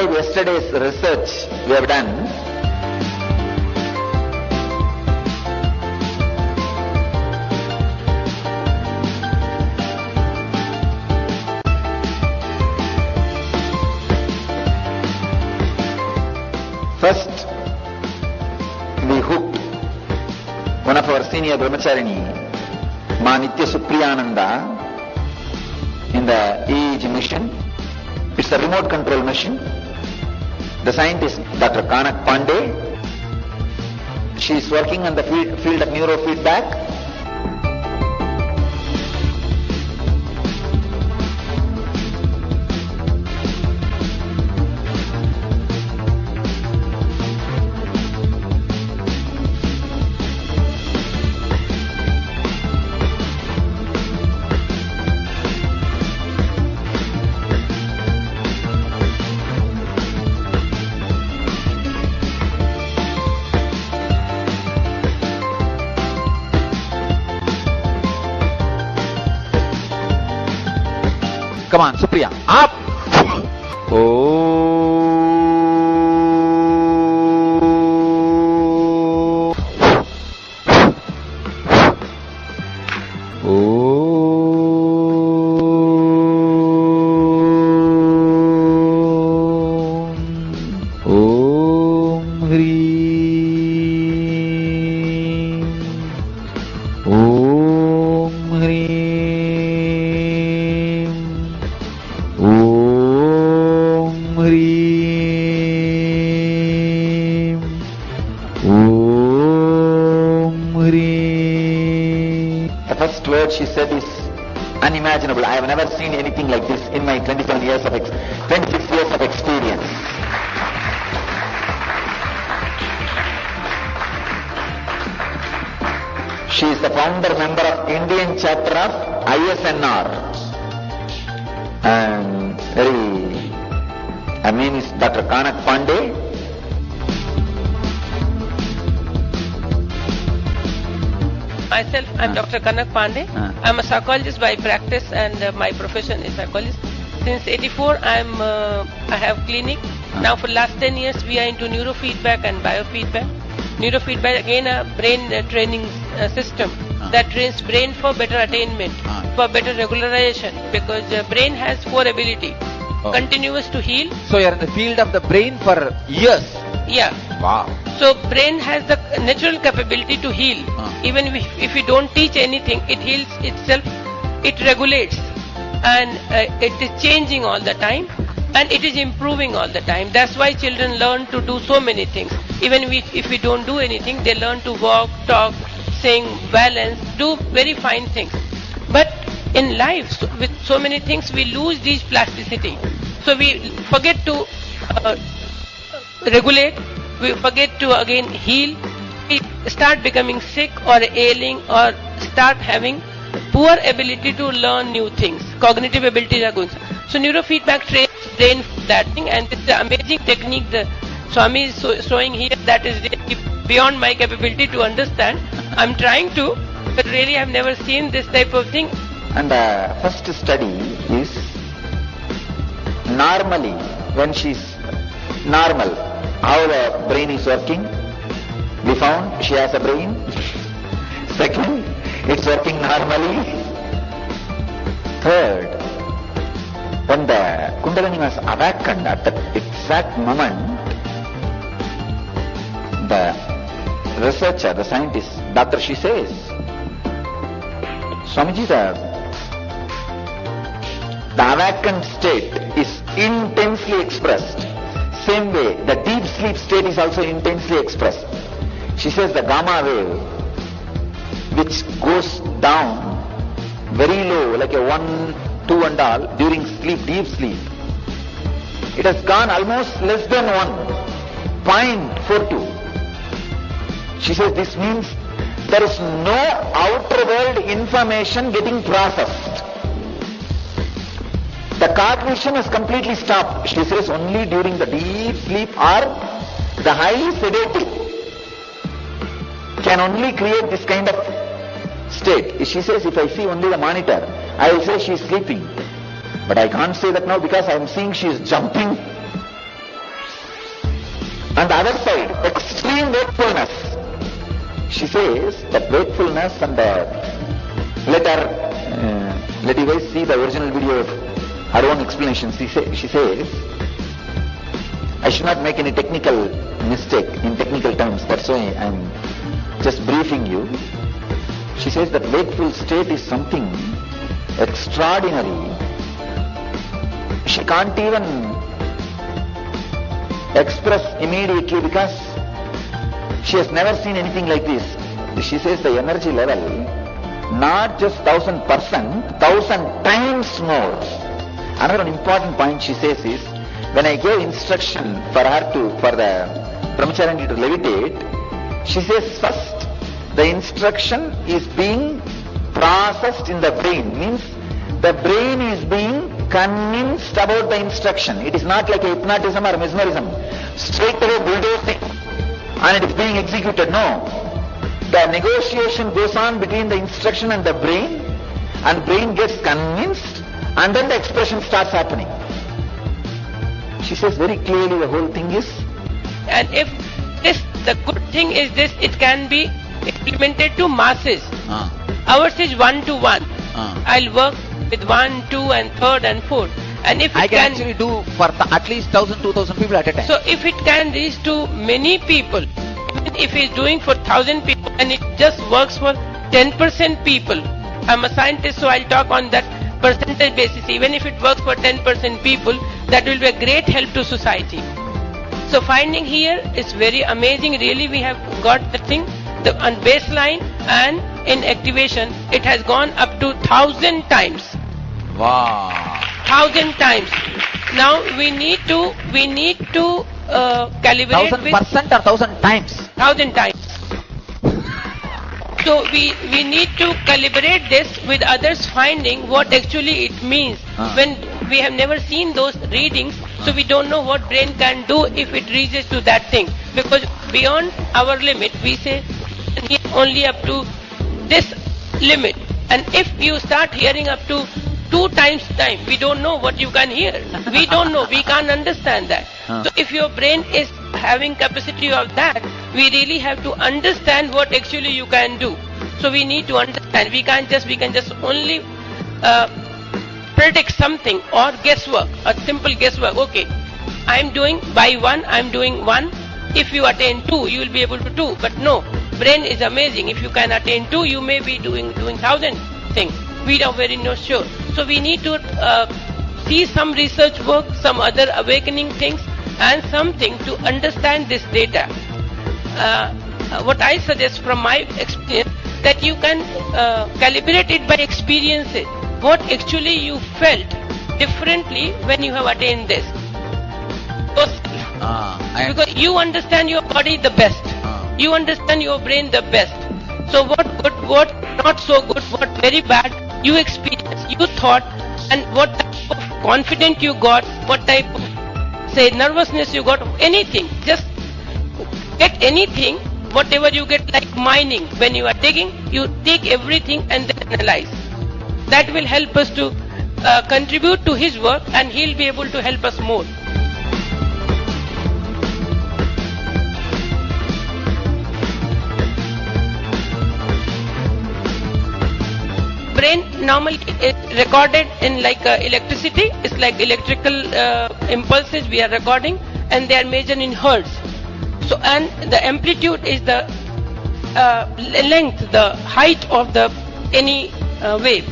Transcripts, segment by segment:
describe yesterday's research we have done. First, we hooked one of our senior brahmacharini, Ma Nithyananda, in the EEG machine. It's a remote control machine. The scientist, Dr. Kanak Pandey, she is working on the field of neurofeedback. Come on, Supriya. Up! Oh. The first word she said is unimaginable. I have never seen anything like this in my 26 years of experience. She is the founder member of Indian chapter of ISNR. And her name is Dr. Kanak Pandey. Myself, I'm Dr. Kanak Pandey. I'm a psychologist by practice and my profession is psychologist. Since '84, I have clinic. Now for last 10 years, we are into neurofeedback and biofeedback. Neurofeedback, again, a brain training system that trains brain for better attainment, for better regularization, because the brain has 4 ability. Continuous to heal. So you are in the field of the brain for years. Yeah. Wow. So brain has the natural capability to heal. Even if we don't teach anything, it heals itself, it regulates, and it is changing all the time, and it is improving all the time. That's why children learn to do so many things. Even if we don't do anything, they learn to walk, talk, sing, balance, do very fine things. But in life, with so many things, we lose this plasticity. So we forget to regulate, we forget to again heal, we start becoming sick or ailing or start having poor ability to learn new things. Cognitive abilities are going. So neurofeedback trains brain for that thing, and it's an amazing technique the Swami is showing here that is really beyond my capability to understand. I'm trying to, but really I've never seen this type of thing. And the first study is normally, when she's normal, how the brain is working. We found she has a brain. Second, it's working normally. Third, when the Kundalini was awakened at the exact moment, the researcher, the scientist, doctor, she says, Swamiji, the awakened state is intensely expressed. Same way, the deep sleep state is also intensely expressed. She says the gamma wave, which goes down very low, like a 1, 2 and all, during sleep, deep sleep, it has gone almost less than 1.42. She says this means there is no outer world information getting processed. The cognition has completely stopped. She says only during the deep sleep or the highly sedated can only create this kind of state. She says if I see only the monitor, I will say she is sleeping. But I can't say that now because I am seeing she is jumping On the other side, extreme wakefulness. She says that wakefulness and let you guys see the original video of her own explanation. She says, I should not make any technical mistake in technical terms, that's why I'm just briefing you. She says that wakeful state is something extraordinary. She can't even express immediately because she has never seen anything like this. She says the energy level, not just 1000%, 1000 times more. Another important point she says is, when I gave instruction for the brahmacharya to levitate, she says first the instruction is being processed in the brain, means the brain is being convinced about the instruction. It is not like a hypnotism or mesmerism, straight away bulldozing and it is being executed. No. The negotiation goes on between the instruction and the brain, and brain gets convinced, and then the expression starts happening. She says very clearly the whole thing is. And if this, the good thing is this, it can be implemented to masses. Ours is 1-to-1. I'll work with 1, 2 and 3rd and 4th. And if I can actually do for at least 1,000-2,000 people at a time. So if it can reach to many people, even if it's doing for 1,000 people and it just works for 10% people, I'm a scientist so I'll talk on that percentage basis. Even if it works for 10% people, that will be a great help to society. So finding here is very amazing. Really we have got the thing on baseline, and in activation it has gone up to 1,000 times. Wow. 1,000 times. Now we need to calibrate 1,000% or 1,000 times? 1,000 times. So we need to calibrate this with others, finding what actually it means. When we have never seen those readings, so we don't know what brain can do if it reaches to that thing. Because beyond our limit, we say only up to this limit. And if you start hearing up to 2 times time, we don't know what you can hear. We don't know, we can't understand that. So if your brain is having capacity of that, we really have to understand what actually you can do. So we need to understand. We can just only predict something or guesswork, a simple guesswork. Okay, I'm doing by 1, I'm doing 1. If you attain 2, you will be able to do. But no, brain is amazing. If you can attain 2, you may be doing 1,000 things. We are very not sure. So we need to see some research work, some other awakening things, and something to understand this data. What I suggest from my experience, that you can calibrate it by experiences. What actually you felt differently when you have attained this. Because you understand your body the best. You understand your brain the best. So what good, what not so good, what very bad, you experienced, you thought, and what type of confidence you got, what type of, say, nervousness you got, anything. Just get anything, whatever you get, like mining. When you are digging, you take everything and then analyze. That will help us to contribute to his work, and he'll be able to help us more. Brain normally is recorded in like electricity. It's like electrical impulses we are recording, and they are measured in hertz. So, and the amplitude is the length, the height of the any wave.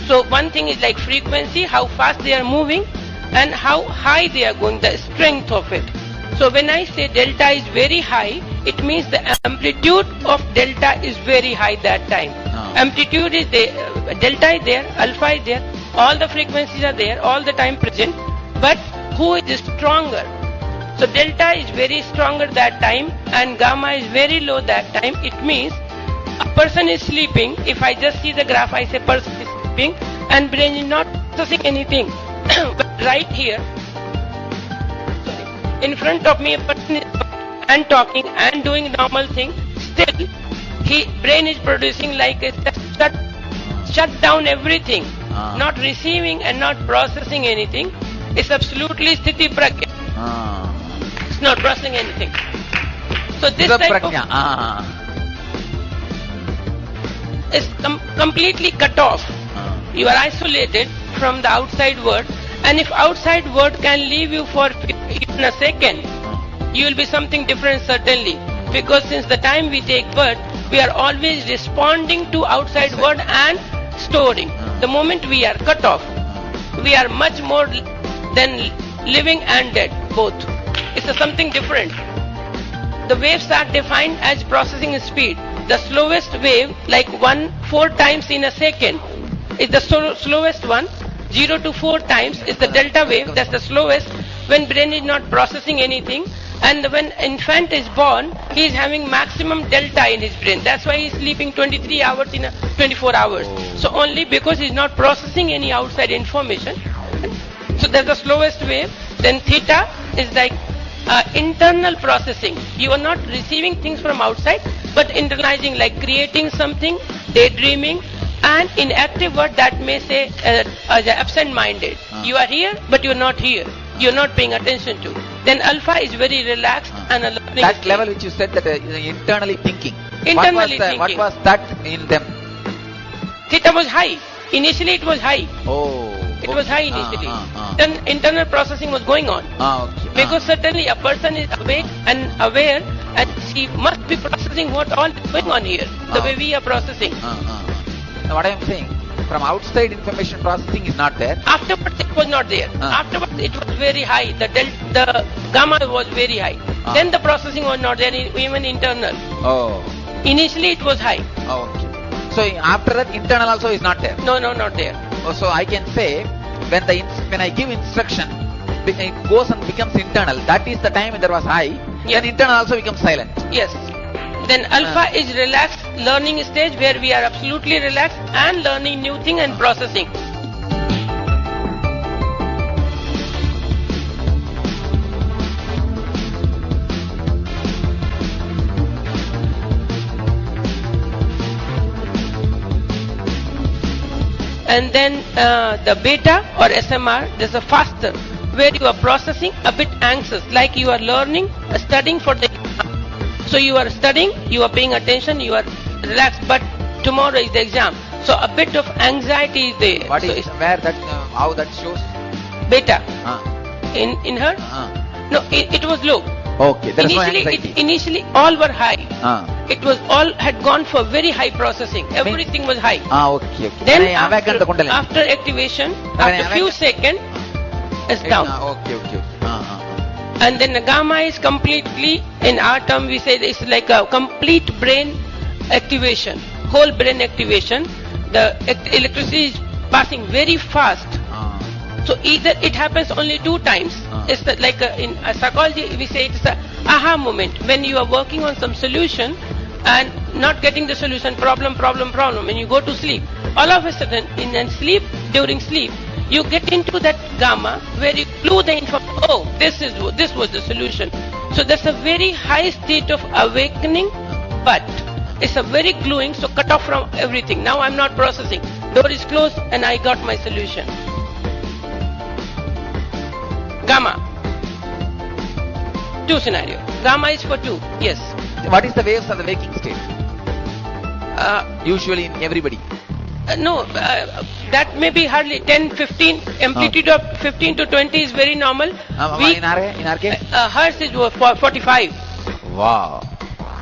So one thing is like frequency, how fast they are moving, and how high they are going, the strength of it. So when I say delta is very high, it means the amplitude of delta is very high that time. Amplitude is there, delta is there, alpha is there, all the frequencies are there, all the time present, but who is stronger? So delta is very stronger that time, and gamma is very low that time. It means a person is sleeping. If I just see the graph, I say person is sleeping and brain is not processing anything. But right here, in front of me, a person is and talking and doing normal thing, still brain is producing like a shut down everything, not receiving and not processing anything. It's absolutely sthiti pragya. It's not processing anything. So this type prajna. is completely cut off. You are isolated from the outside world, and if outside world can leave you for even a second, you will be something different certainly. Because since the time we take birth, we are always responding to outside world and storing. The moment we are cut off, we are much more than living and dead, both. It's something different. The waves are defined as processing speed. The slowest wave, like 4 times in a second, is the slowest one. 0 to 4 times is the delta wave. That's the slowest when brain is not processing anything. And when infant is born, he is having maximum delta in his brain. That's why he is sleeping 23 hours in 24 hours. So only because he is not processing any outside information. So that's the slowest wave. Then theta is like internal processing. You are not receiving things from outside, but internalizing, like creating something, daydreaming, and in active word that may say as absent-minded. You are here, but you are not here. You are not paying attention to. Then alpha is very relaxed and a learning That state. level which you said that internally thinking. Internally What thinking. was that in them? Theta was high. Initially it was high. Oh. It was high initially. Then internal processing was going on. Okay. Because certainly a person is awake and aware, and she must be processing what all is going on here. The way we are processing. Now what I am saying, from outside information processing is not there. Afterwards it was not there. Afterwards it was very high. The gamma was very high. Then the processing was not there, even internal. Oh. Initially it was high. Okay. So after that internal also is not there. No, not there. Oh, so I can say when I give instruction, it goes and becomes internal. That is the time when there was high. Yeah. Then internal also becomes silent. Yes. Then alpha is relaxed learning stage where we are absolutely relaxed and learning new thing and processing. And then the beta or SMR, there's a faster where you are processing a bit anxious, like you are learning, studying for the exam. So you are studying, you are paying attention, you are relaxed, but tomorrow is the exam. So a bit of anxiety is there. What so is where that how that shows? Beta. In her? No, it was low. Okay, there is no anxiety. Initially all were high. It was all had gone for very high processing. Everything was high. Okay. Then When I awaken the Kundalini. after activation, after few seconds, it's down. Okay. And then the gamma is completely, in our term we say it's like a complete brain activation, whole brain activation. The electricity is passing very fast. So either it happens only 2 times. It's like in psychology we say it's a aha moment when you are working on some solution and not getting the solution, problem. When you go to sleep, all of a sudden during sleep, you get into that gamma where you clue the information. Oh, this was the solution. So that's a very high state of awakening, but it's a very gluing, so cut off from everything. Now I'm not processing. Door is closed and I got my solution. Gamma. 2 scenario. Gamma is for 2. Yes. What is the waves of the waking state? Usually in everybody. That may be hardly 10, 15. Amplitude of 15 to 20 is very normal. In our case? Hers is 45. Wow.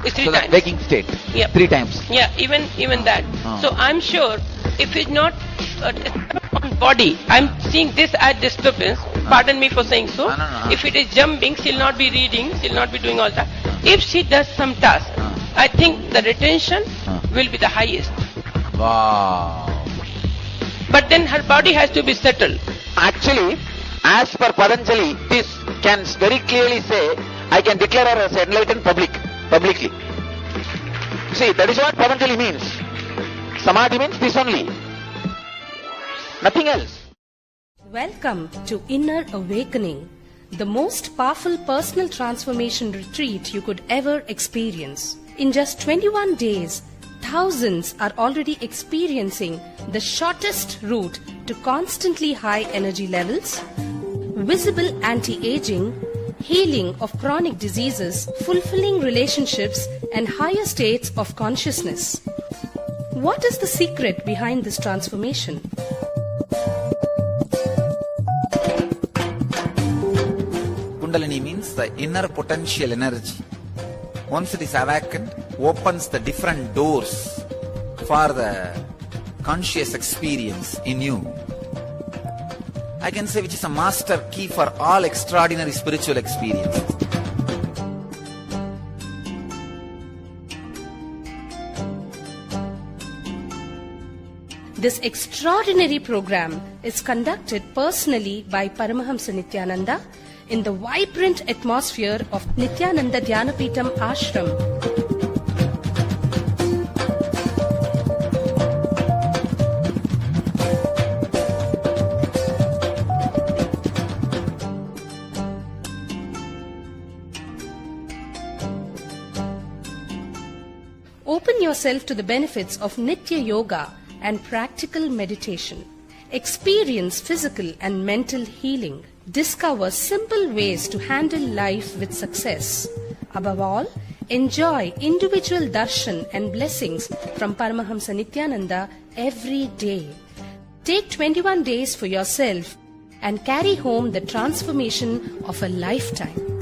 It's 3 so times. The waking state. Yep. 3 times. Yeah, even that. So I'm sure if it's not on body, I'm seeing this as disturbance. Pardon me for saying so. No. If it is jumping, she'll not be reading, she'll not be doing all that. If she does some task, I think the retention will be the highest. Wow. But then her body has to be settled. Actually, as per Patanjali, this can very clearly say, I can declare her as enlightened publicly. See, that is what Patanjali means. Samadhi means this only. Nothing else. Welcome to Inner Awakening, the most powerful personal transformation retreat you could ever experience. In just 21 days, thousands are already experiencing the shortest route to constantly high energy levels, visible anti-aging, healing of chronic diseases, fulfilling relationships, and higher states of consciousness. What is the secret behind this transformation? Kundalini means the inner potential energy. Once it is awakened, opens the different doors for the conscious experience in you. I can say which is a master key for all extraordinary spiritual experiences. This extraordinary program is conducted personally by Paramahamsa Nithyananda in the vibrant atmosphere of Nithyananda Dhyanapitham Ashram. Open yourself to the benefits of Nitya Yoga and practical meditation. Experience physical and mental healing. Discover simple ways to handle life with success. Above all, enjoy individual darshan and blessings from Paramahamsa Nithyananda every day. Take 21 days for yourself and carry home the transformation of a lifetime.